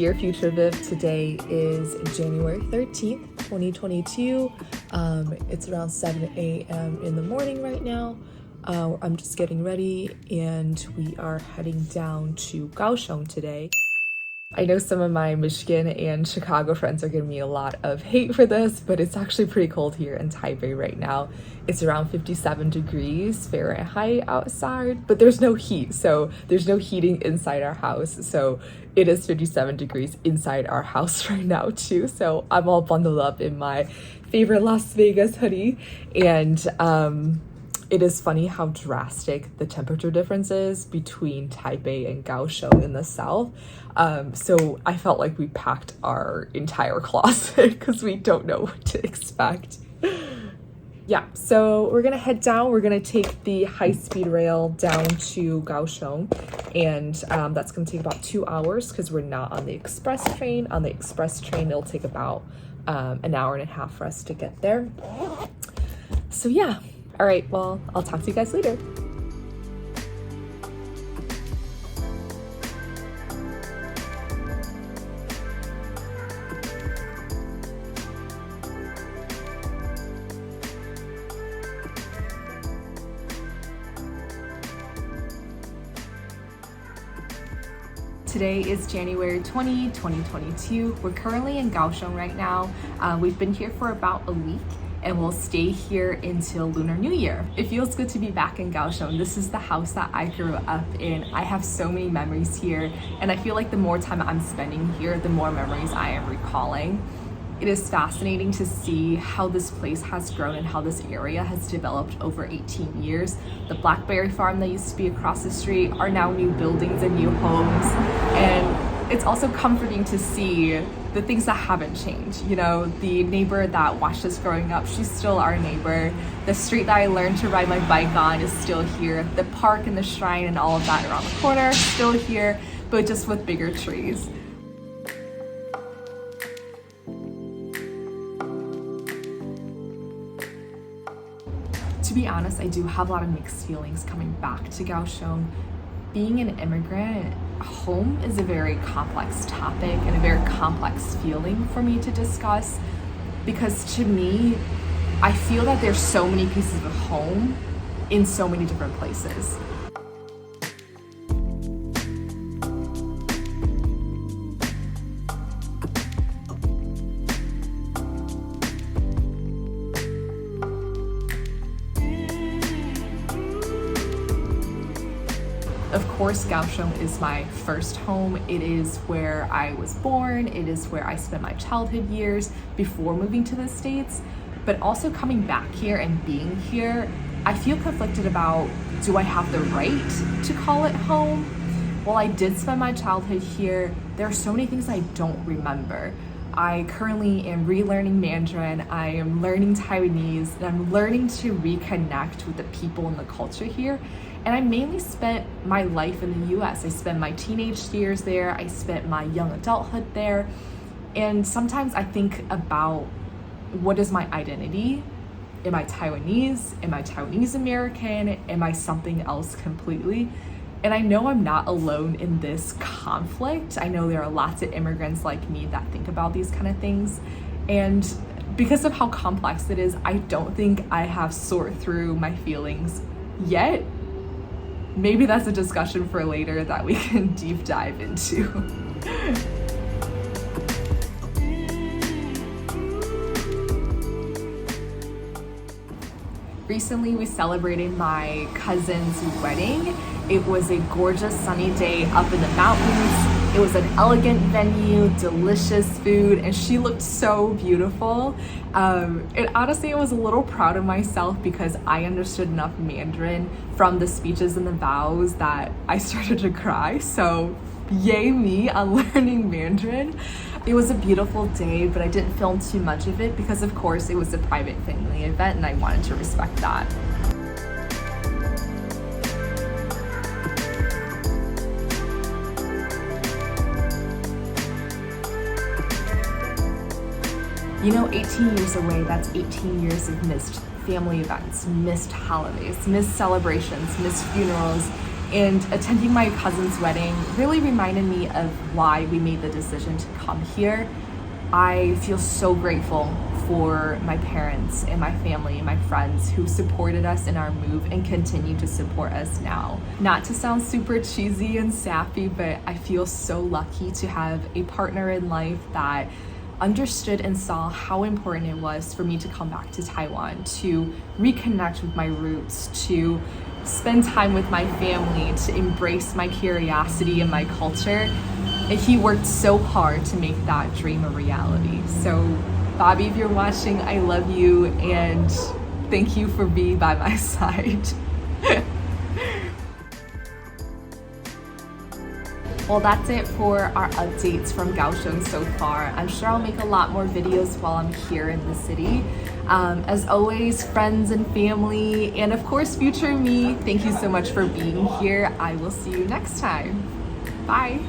Dear Future Viv, today is January 13th, 2022. It's around 7 a.m. in the morning right now. I'm just getting ready and we are heading down to Kaohsiung today. I know some of my Michigan and Chicago friends are giving me a lot of hate for this, but it's actually pretty cold here in Taipei right now. It's around 57 degrees Fahrenheit outside, but there's no heat, so there's no heating inside our house. So it is 57 degrees inside our house right now too. So I'm all bundled up in my favorite Las Vegas hoodie, and it is funny how drastic the temperature difference is between Taipei and Kaohsiung in the south. So I felt like we packed our entire closet because we don't know what to expect. Yeah, so we're gonna head down. We're gonna take the high-speed rail down to Kaohsiung, and that's gonna take about 2 hours because we're not on the express train. On the express train, it'll take about an hour and a half for us to get there. So yeah. All right, well, I'll talk to you guys later. Today is January 20, 2022. We're currently in Kaohsiung right now. We've been here for about a week, and we'll stay here until Lunar New Year. It feels good to be back in Kaohsiung. This is the house that I grew up in. I have so many memories here, and I feel like the more time I'm spending here, the more memories I am recalling. It is fascinating to see how this place has grown and how this area has developed over 18 years. The blackberry farm that used to be across the street are now new buildings and new homes. And it's also comforting to see the things that haven't changed. You know, the neighbor that watched us growing up, she's still our neighbor. The street that I learned to ride my bike on is still here. The park and the shrine and all of that around the corner, still here, but just with bigger trees. To be honest, I do have a lot of mixed feelings coming back to Kaohsiung. Being an immigrant, home is a very complex topic and a very complex feeling for me to discuss, because to me, I feel that there's so many pieces of home in so many different places. Of course, Kaohsiung is my first home. It is where I was born. It is where I spent my childhood years before moving to the States. But also coming back here and being here, I feel conflicted about, do I have the right to call it home? While I did spend my childhood here, there are so many things I don't remember. I currently am relearning Mandarin, I am learning Taiwanese, and I'm learning to reconnect with the people and the culture here. And I mainly spent my life in the US. I spent my teenage years there, I spent my young adulthood there. And sometimes I think about, what is my identity? Am I Taiwanese? Am I Taiwanese American? Am I something else completely? And I know I'm not alone in this conflict. I know there are lots of immigrants like me that think about these kind of things. And because of how complex it is, I don't think I have sorted through my feelings yet. Maybe that's a discussion for later that we can deep dive into. Recently, we celebrated my cousin's wedding. It was a gorgeous sunny day up in the mountains. It was an elegant venue, delicious food, and she looked so beautiful. And honestly, I was a little proud of myself because I understood enough Mandarin from the speeches and the vows that I started to cry. So yay me on learning Mandarin. It was a beautiful day, but I didn't film too much of it because of course it was a private family event and I wanted to respect that. You know, 18 years away, that's 18 years of missed family events, missed holidays, missed celebrations, missed funerals, And attending my cousin's wedding really reminded me of why we made the decision to come here. I feel so grateful for my parents and my family and my friends who supported us in our move and continue to support us now. Not to sound super cheesy and sappy, but I feel so lucky to have a partner in life that understood and saw how important it was for me to come back to Taiwan, to reconnect with my roots, to spend time with my family, to embrace my curiosity and my culture. And he worked so hard to make that dream a reality. So Bobby, if you're watching, I love you and thank you for being by my side. Well, that's it for our updates from Kaohsiung so far. I'm sure I'll make a lot more videos while I'm here in the city. As always, friends and family, and of course, future me, thank you so much for being here. I will see you next time. Bye.